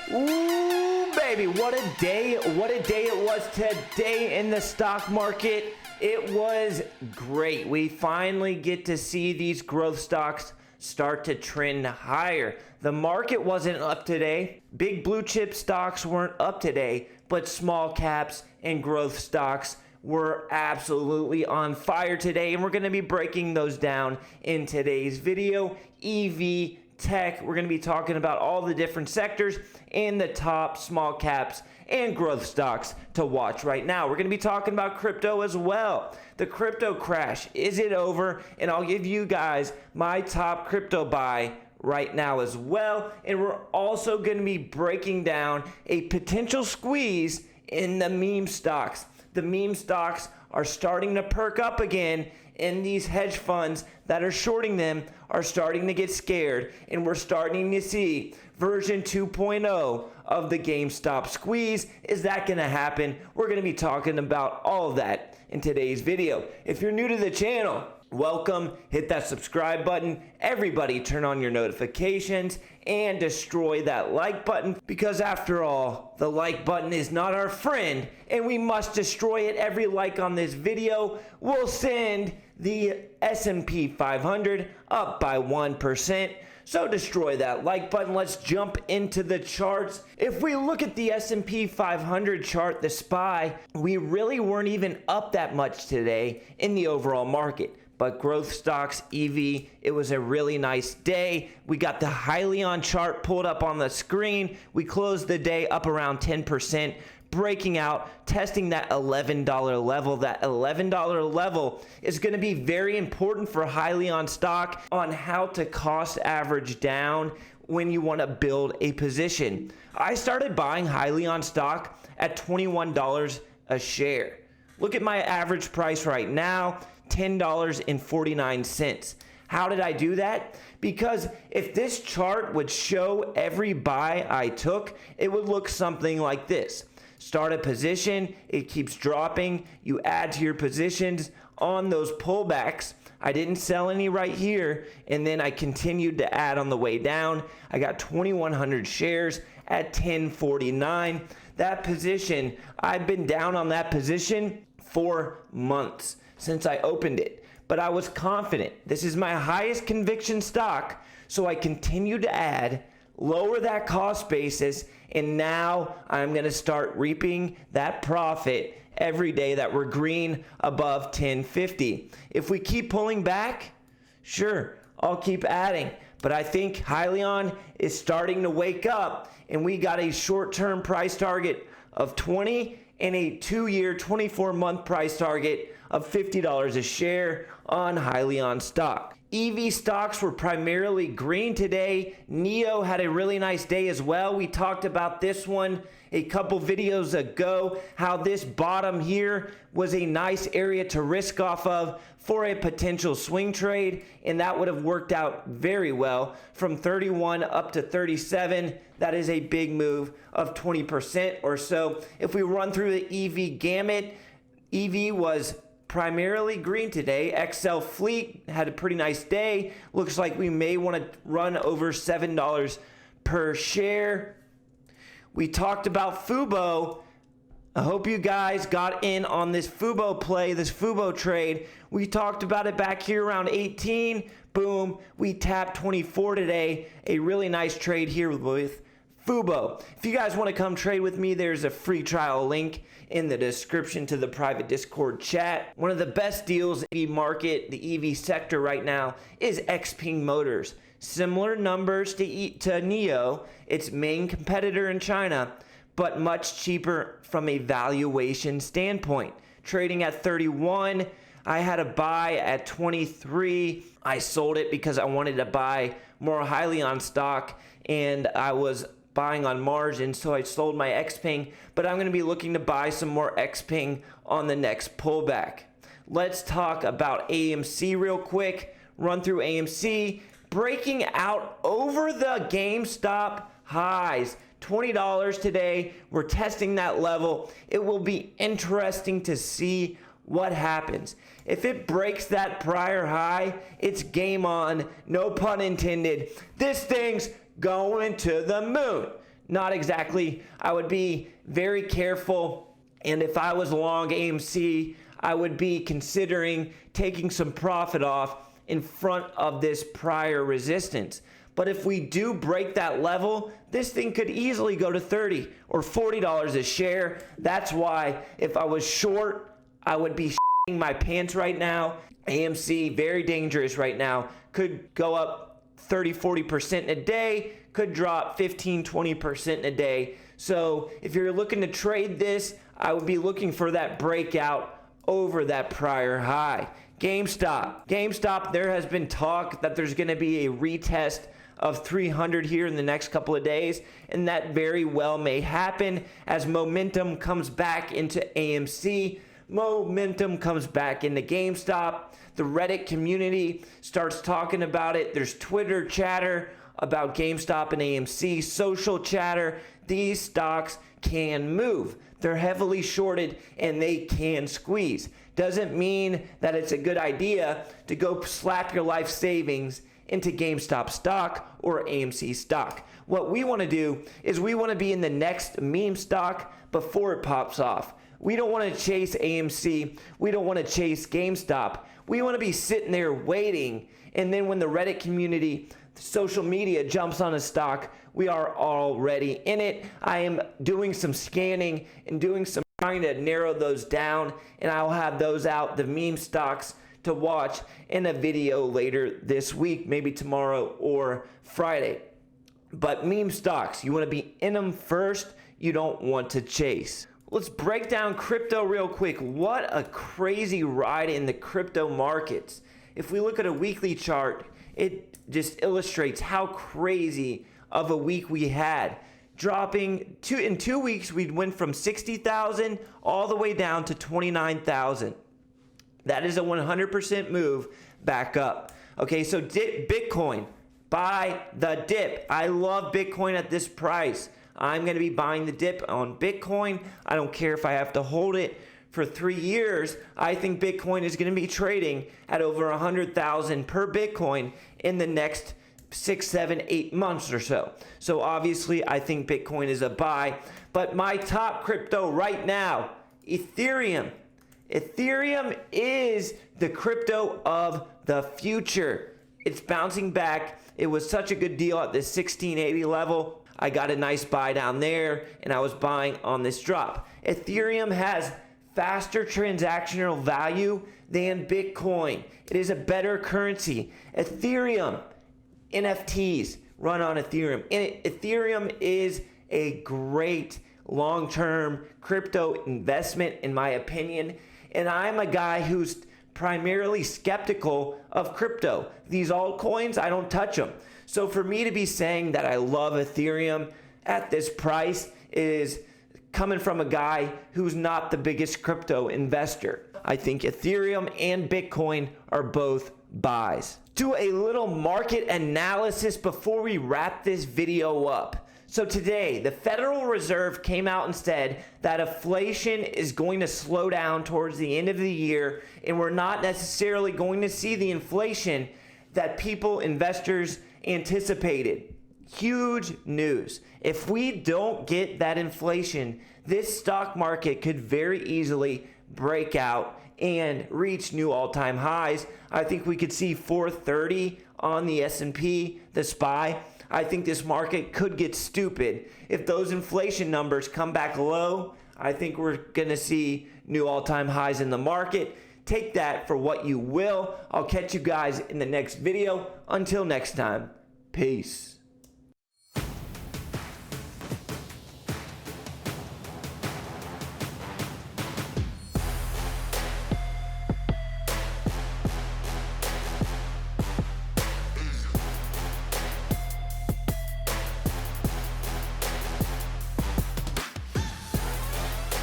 Ooh, baby, what a day it was today in the stock market. It was great. We finally get to see these growth stocks start to trend higher. The market wasn't up today. Big blue chip stocks weren't up today, but small caps and growth stocks were absolutely on fire today, and we're going to be breaking those down in today's video. EV, tech, we're going to be talking about all the different sectors and the top small caps and growth stocks to watch right now. We're going to be talking about crypto as well. The crypto crash, is it over? And I'll give you guys my top crypto buy right now as well. And we're also going to be breaking down a potential squeeze in the meme stocks. The meme stocks are starting to perk up again, and these hedge funds that are shorting them are starting to get scared, and we're starting to see version 2.0 of the GameStop squeeze. Is that going to happen? We're going to be talking about all of that in today's video. If you're new to the channel, welcome. Hit that subscribe button. Everybody turn on your notifications and destroy that like button, because after all, the like button is not our friend and we must destroy it. Every like on this video will send the S&P 500 up by 1%. So destroy that like button. Let's jump into the charts. If we look at the S&P 500 chart, the SPY, we really weren't even up that much today in the overall market. But growth stocks, EV, it was a really nice day. We got the Hyliion chart pulled up on the screen. We closed the day up around 10%, breaking out, testing that $11 level. That $11 level is going to be very important for Hyliion stock on how to cost average down when you want to build a position. I started buying Hyliion stock at $21 a share. Look at my average price right now, $10.49. How did I do that? Because if this chart would show every buy I took, it would look something like this. Start a position, it keeps dropping, you add to your positions on those pullbacks. I didn't sell any right here, and then I continued to add on the way down. I got 2,100 shares at $10.49. That position, I've been down on that position for months since I opened it, but I was confident. This is my highest conviction stock, so I continued to add, lower that cost basis, and now I'm going to start reaping that profit every day that we're green above 10.50. If we keep pulling back, sure, I'll keep adding, but I think Hyliion is starting to wake up, and we got a short-term price target of 20 and a 2-year 24-month price target of $50 a share on Hyliion stock. EV stocks were primarily green today. NIO had a really nice day as well. We talked about this one a couple videos ago, how this bottom here was a nice area to risk off of for a potential swing trade, and that would have worked out very well. From 31 up to 37, that is a big move of 20% or so. If we run through the EV gamut, EV was primarily green today. XL Fleet had a pretty nice day. Looks like we may want to run over $7 per share. We talked about Fubo. I hope you guys got in on this Fubo play, this Fubo trade. We talked about it back here around 18. Boom, we tapped 24 today. A really nice trade here with Fubo. If you guys want to come trade with me, there's a free trial link in the description to the private Discord chat. One of the best deals in the market, the EV sector right now, is Xpeng Motors. Similar numbers to NIO, its main competitor in China, but much cheaper from a valuation standpoint. Trading at 31, I had a buy at 23. I sold it because I wanted to buy more Hyliion stock, and I was buying on margin, so I sold my Xpeng, but I'm going to be looking to buy some more Xpeng on the next pullback. Let's talk about AMC real quick. Run through AMC, breaking out over the GameStop highs. $20 today. We're testing that level. It will be interesting to see what happens. If it breaks that prior high, it's game on. No pun intended. This thing's going to the moon. not exactly. I would be very careful. And if I was long AMC, I would be considering taking some profit off in front of this prior resistance. But if we do break that level, this thing could easily go to $30 or $40 a share. That's why if I was short, I would be shitting my pants right now. AMC, very dangerous right now. Could go up 30-40% in a day, could drop 15-20% in a day. So if you're looking to trade this, I would be looking for that breakout over that prior high. GameStop, there has been talk that there's going to be a retest of 300 here in the next couple of days, and that very well may happen as momentum comes back into AMC, momentum comes back into GameStop. The Reddit community starts talking about it. There's Twitter chatter about GameStop and AMC, social chatter. These stocks can move. They're heavily shorted and they can squeeze. Doesn't mean that it's a good idea to go slap your life savings into GameStop stock or AMC stock. What we want to do is we want to be in the next meme stock before it pops off. We don't want to chase AMC. We don't want to chase GameStop. We want to be sitting there waiting, and then when the Reddit community, social media jumps on a stock, we are already in it. I am doing some scanning and trying to narrow those down, and I'll have those out, the meme stocks, to watch in a video later this week, maybe tomorrow or Friday. But meme stocks, you want to be in them first. You don't want to chase. Let's break down crypto real quick. What a crazy ride in the crypto markets. If we look at a weekly chart, it just illustrates how crazy of a week we had. Dropping in 2 weeks, we went from 60,000 all the way down to 29,000. That is a 100% move back up. Okay, so Bitcoin, buy the dip. I love Bitcoin at this price. I'm going to be buying the dip on Bitcoin. I don't care if I have to hold it for 3 years. I think Bitcoin is going to be trading at over 100,000 per Bitcoin in the next 6, 7, 8 months or so. So obviously, I think Bitcoin is a buy. But my top crypto right now, Ethereum. Ethereum is the crypto of the future. It's bouncing back. It was such a good deal at this 1680 level. I got a nice buy down there, and I was buying on this drop. Ethereum has faster transactional value than Bitcoin. It is a better currency. Ethereum, NFTs run on Ethereum. And Ethereum is a great long-term crypto investment, in my opinion. And I'm a guy who's primarily skeptical of crypto. These altcoins, I don't touch them. So for me to be saying that I love Ethereum at this price is coming from a guy who's not the biggest crypto investor. I think Ethereum and Bitcoin are both buys. Do a little market analysis before we wrap this video up. So today, the Federal Reserve came out and said that inflation is going to slow down towards the end of the year, and we're not necessarily going to see the inflation that investors anticipated. Huge news. If we don't get that inflation, this stock market could very easily break out and reach new all-time highs. I think we could see 430 on the S&P, the SPY. I think this market could get stupid. If those inflation numbers come back low, I think we're going to see new all-time highs in the market. Take that for what you will. I'll catch you guys in the next video. Until next time, peace.